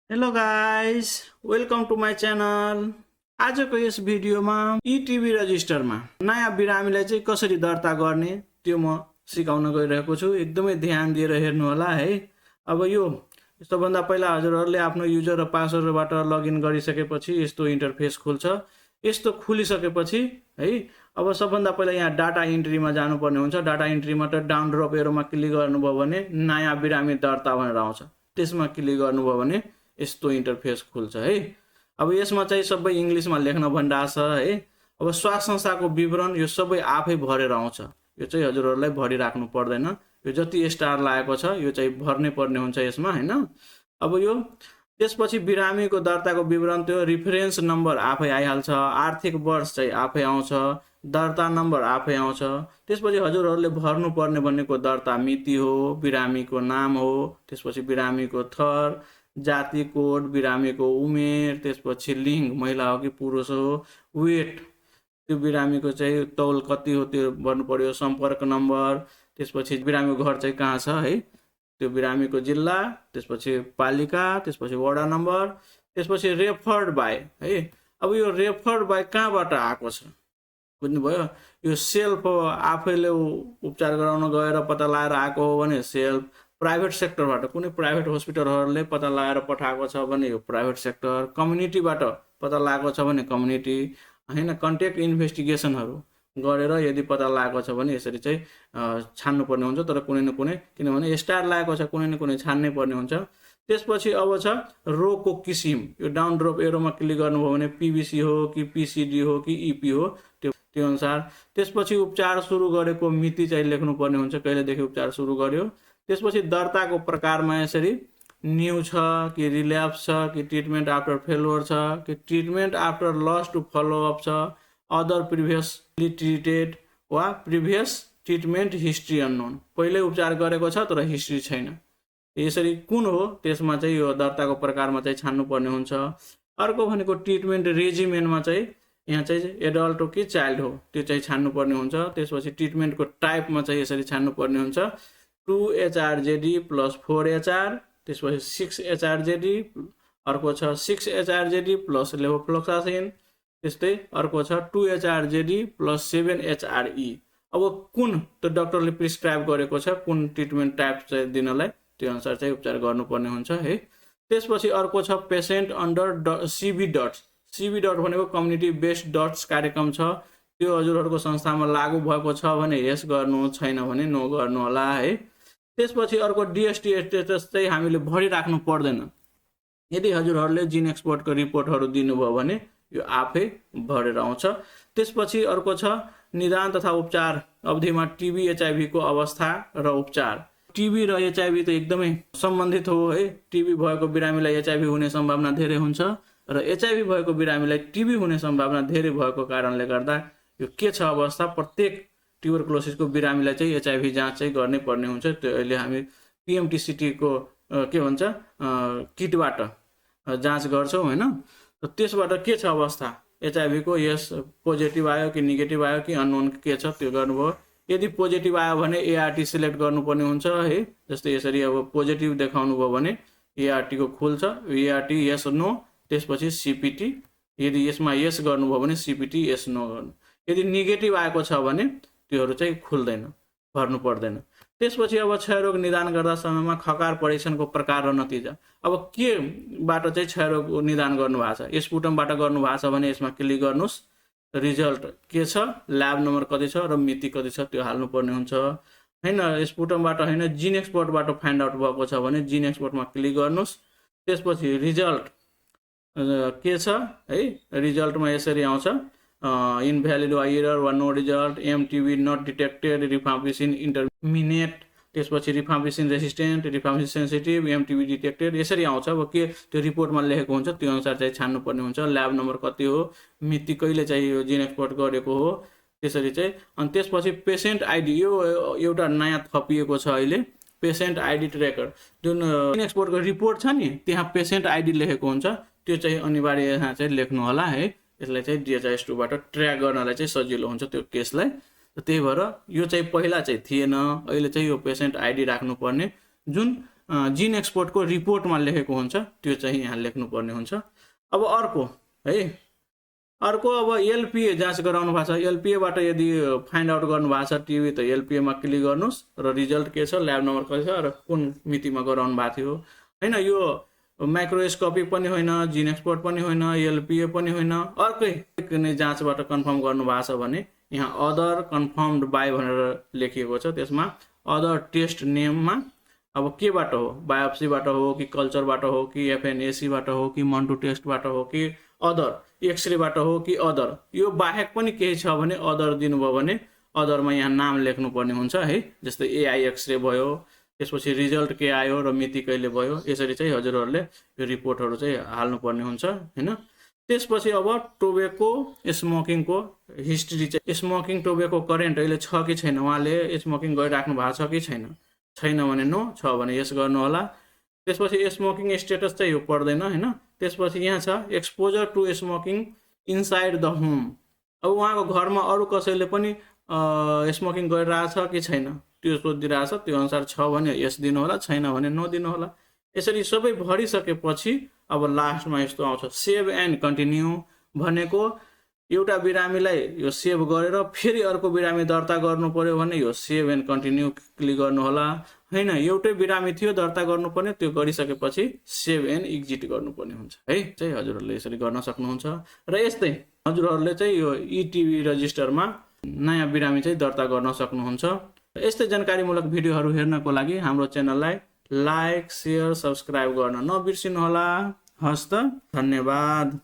Hello guys, welcome to my channel. आजको यस भिडियोमा इटिभी रजिस्टरमा नयाँ बिरामीलाई चाहिँ कसरी दर्ता गर्ने त्यो म सिकाउन गइरहेको छु। एकदमै ध्यान दिएर हेर्नु होला है। अब यो सबभन्दा पहिला हजुरहरूले आफ्नो युजर र पासवर्डबाट लगइन गरिसकेपछि यस्तो इन्टरफेस खुल्छ। यस्तो खुलिसकेपछि है, अब सबभन्दा पहिला यहाँ डाटा इन्ट्रीमा जानुपर्ने हुन्छ। डाटा इन्ट्रीमा त डाउन ड्रप एरोमा क्लिक गर्नुभयो भने नयाँ बिरामी दर्ता भनेर आउँछ। त्यसमा क्लिक गर्नुभयो भने यस्तो इन्टरफेस खुल्छ है। अब यसमा चाहिँ सबै इङ्ग्लिसमा लेख्न भनिरहेको छ है। अब स्वास्थ्य संस्थाको विवरण यो सबै आफै भरेर आउँछ। यो चाहिँ हजुरहरूलाई भरिराख्नु पर्दैन। यो जति स्टार लागेको छ यो चाहिँ भर्नै पर्ने हुन्छ यसमा हैन। अब यो त्यसपछि बिरामीको दर्ताको विवरण, त्यो रिफरेन्स नम्बर आफै आइहाल्छ। आर्थिक वर्ष चाहिँ आफै आउँछ। दर्ता नम्बर आफै आउँछ। त्यसपछि हजुरहरूले भर्नुपर्ने भनेको दर्ता मिति हो, बिरामीको नाम हो, त्यसपछि बिरामीको थर, जाति कोड, बिरामीको उमेर, त्यसपछि लिङ्ग महिला हो कि पुरुष हो, वेट, त्यो बिरामीको चाहिँ तौल कति हो त्यो भन्नु पर्यो, सम्पर्क नम्बर, त्यसपछि बिरामीको घर चाहिँ कहाँ छ है, त्यो बिरामीको जिल्ला, त्यसपछि पालिका, त्यसपछि वडा नम्बर, त्यसपछि रेफर्ड बाई है। अब यो रेफर्ड बाई कहाँबाट आएको छ बुझ्नुभयो। यो सेल्फ आफैले उपचार गराउन गएर पत्ता लगाएर आएको हो भने सेल्फ, प्राइभेट सेक्टरबाट कुनै प्राइभेट हस्पिटलहरूले पत्ता लगाएर पठाएको छ भने यो प्राइभेट सेक्टर, कम्युनिटीबाट पत्ता लागेको छ भने कम्युनिटी हैन। कन्ट्याक्ट इन्भेस्टिगेसनहरू गरेर यदि पत्ता लागेको छ भने यसरी चाहिँ छान्नुपर्ने हुन्छ। तर कुनै न कुनै, किनभने स्टार लागेको छ कुनै न कुनै छान्नै पर्ने हुन्छ। त्यसपछि अब छ रोगको किसिम। यो डाउन ड्रप एरोमा क्लिक गर्नुभयो भने पिबिसी हो कि पिसिडी हो कि इपी हो त्यो अनुसार। त्यसपछि उपचार सुरु गरेको मिति चाहिँ लेख्नुपर्ने हुन्छ, कहिलेदेखि उपचार सुरु गर्यो। त्यसपछि दर्ताको प्रकारमा यसरी न्यू छ कि रिल्याप्स छ कि ट्रिटमेन्ट आफ्टर फेलोर छ कि treatment after loss to follow up छ, अदर प्रिभियसली ट्रिटेड वा प्रिभियस ट्रिटमेन्ट हिस्ट्री अननोन। पहिल्यै उपचार गरेको छ तर हिस्ट्री छैन। यसरी कुन हो त्यसमा चाहिँ यो दर्ताको प्रकारमा चाहिँ छान्नुपर्ने हुन्छ। अर्को भनेको ट्रिटमेन्ट रेजिमेनमा चाहिँ यहाँ चाहिँ एडल्ट हो कि चाइल्ड हो त्यो चाहिँ छान्नुपर्ने हुन्छ। त्यसपछि ट्रिटमेन्टको टाइपमा चाहिँ यसरी छान्नुपर्ने हुन्छ, 2 HRJD + 4 HR, त्यसपछि 6 HRJD, अर्को छ 6 HRJD + लेभोफ्लोक्सासिन, त्यस्तै अर्को छ 2 HRJD + 7 HRE। अब कुन त डक्टरले प्रिस्क्राइब गरेको छ कुन ट्रिटमेन्ट टाइप चाहिँ दिनलाई, त्यो अनुसार चाहिँ उपचार गर्नुपर्ने हुन्छ है। त्यसपछि अर्को छ पेसेन्ट अन्डर सिबी डट्स। सिबी डट भनेको कम्युनिटी बेस्ड डट्स कार्यक्रम छ। त्यो हजुरहरूको संस्थामा लागू भएको छ भने यस गर्नु, छैन भने नो गर्नु होला है। त्यसपछि अर्को डिएसटी स्टेटस चाहिँ हामीले भरिराख्नु पर्दैन। यदि हजुरहरूले जिन एक्सपर्टको रिपोर्टहरू दिनुभयो भने यो आफै भरेर आउँछ। त्यसपछि अर्को छ निदान तथा उपचार अवधिमा टिबी एचआइभीको अवस्था र उपचार। टिबी र एचआइभी त एकदमै सम्बन्धित हो है। टिबी भएको बिरामीलाई एचआइभी हुने सम्भावना धेरै हुन्छ र एचआइभी भएको बिरामीलाई टिबी हुने सम्भावना धेरै भएको कारणले गर्दा यो के छ अवस्था, प्रत्येक ट्युबरक्लोसिसको बिरामीलाई चाहिँ एचआइभी जाँच चाहिँ गर्नै पर्ने हुन्छ। त्यो अहिले हामी पिएमटिसिटीको के भन्छ किटबाट जाँच गर्छौँ हैन। त्यसबाट के छ अवस्था एचआइभीको, यस पोजिटिभ आयो कि नेगेटिभ आयो कि अननोन के छ त्यो गर्नुभयो। यदि पोजिटिभ आयो भने एआरटी सिलेक्ट गर्नुपर्ने हुन्छ है। जस्तै यसरी अब पोजिटिभ देखाउनु भयो भने एआरटीको खुल्छ, एआरटी यस नो, त्यसपछि सिपिटी। यदि यसमा यस गर्नुभयो भने सिपिटी यस नो गर्नु। यदि नेगेटिभ आएको छ भने त्योहरू चाहिँ खुल्दैन, भर्नु पर्दैन। त्यसपछि अब क्षयरोग निदान गर्दा समयमा खकार परीक्षणको प्रकार र नतिजा। अब केबाट चाहिँ क्षयरोग निदान गर्नुभएको छ, स्पुटमबाट गर्नुभएको छ भने यसमा क्लिक गर्नुहोस्, रिजल्ट के छ, ल्याब नम्बर कति छ र मिति कति छ त्यो हाल्नुपर्ने हुन्छ हैन। स्पुटमबाट हैन, जिन एक्सपर्टबाट फाइन्ड आउट भएको छ भने जिन एक्सपर्टमा क्लिक गर्नुहोस्। त्यसपछि रिजल्ट के छ है, रिजल्टमा यसरी आउँछ इनभ्यालिड वा एरर वा no result, MTB not detected, rifampicin indeterminate, त्यसपछि rifampicin resistant, rifampicin sensitive, MTB detected, यसरी आउँछ। अब के त्यो रिपोर्टमा लेखेको हुन्छ त्यो अनुसार चाहिँ छान्नुपर्ने हुन्छ। ल्याब नम्बर कति हो, मिति कहिले चाहिँ यो जिन एक्सपर्ट गरेको हो, त्यसरी चाहिँ। अनि त्यसपछि पेसेन्ट आइडी, यो एउटा नयाँ थपिएको छ अहिले, पेसेन्ट आइडी ट्र्याकर। जुन जिन एक्सपर्टको रिपोर्ट छ नि त्यहाँ पेसेन्ट आइडी लेखेको हुन्छ, त्यो चाहिँ अनिवार्य यहाँ चाहिँ लेख्नु होला है। यसलाई चाहिँ डिएचआइएस2बाट ट्र्याक गर्नलाई चाहिँ सजिलो हुन्छ त्यो केसलाई। त्यही भएर यो चाहिँ पहिला चाहिँ थिएन, अहिले चाहिँ यो पेसेन्ट आइडी राख्नुपर्ने। जुन जिन एक्सपोर्टको रिपोर्टमा लेखेको हुन्छ त्यो चाहिँ यहाँ लेख्नुपर्ने हुन्छ। अब अर्को अब एलपिए जाँच गराउनु भएको छ। एलपिएबाट यदि फाइन्ड आउट गर्नु भएको छ टिभी त एलपिएमा क्लिक गर्नुहोस् र रिजल्ट के छ, ल्याब नम्बर कति छ र कुन मितिमा गराउनु भएको थियो होइन। यो माइक्रोस्कोपी पनि होइन, जिन एक्सपोर्ट पनि होइन, एलपिए पनि होइन, अर्कै कुनै जाँचबाट कन्फर्म गर्नु भएको छ भने यहाँ अदर कन्फर्म्ड बाई भनेर लेखिएको छ। त्यसमा अदर टेस्ट नेममा अब केबाट हो, बायोप्सीबाट हो कि कल्चरबाट हो कि एफएनएसीबाट हो कि मन्टु टेस्टबाट हो कि अदर एक्सरेबाट हो कि अदर, यो बाहेक पनि केही छ भने अदर दिनुभयो भने अदरमा यहाँ नाम लेख्नुपर्ने हुन्छ है। जस्तै एआई एक्सरे भयो, त्यसपछि रिजल्ट के आयो र मिति कहिले भयो, यसरी चाहिँ हजुरहरूले यो रिपोर्टहरू चाहिँ हाल्नुपर्ने हुन्छ होइन। त्यसपछि अब टोबेको स्मोकिङको हिस्ट्री चाहिँ, स्मोकिङ टोबेको करेन्ट अहिले छ कि छैन, उहाँले स्मोकिङ गरिराख्नु भएको छ कि छैन भने नो, छ भने यस गर्नु होला। त्यसपछि स्मोकिङ स्टेटस चाहिँ यो पर्दैन होइन। त्यसपछि यहाँ छ exposure to smoking inside the home. अब उहाँको घरमा अरू कसैले पनि स्मोकिङ गरिरहेछ कि छैन त्यो सोधिरहेछ, त्यो अनुसार छ भने यस दिनु होला, छैन भने नो दिनु होला। यसरी सबै भरिसकेपछि अब लास्टमा यस्तो आउँछ सेभ एन्ड कन्टिन्यू भनेको एउटा बिरामीलाई यो सेभ गरेर फेरि अर्को बिरामी दर्ता गर्नु पर्यो भने यो सेभ एन्ड कन्टिन्यू क्लिक गर्नु होला होइन। एउटै बिरामी थियो दर्ता गर्नुपर्ने, त्यो गरिसकेपछि सेभ एन्ड एक्जिट गर्नुपर्ने हुन्छ है। चाहिँ हजुरहरूले यसरी गर्न सक्नुहुन्छ। र यस्तै हजुरहरूले चाहिँ यो इटिभी रजिस्टरमा नयाँ बिरामी चाहिँ दर्ता गर्न सक्नुहुन्छ। यस्तै जानकारीमूलक भिडियोहरू हेर्नको लागि हाम्रो च्यानललाई लाइक, सेयर, सब्सक्राइब गर्न नबिर्सिनुहोला। हस्त, धन्यवाद।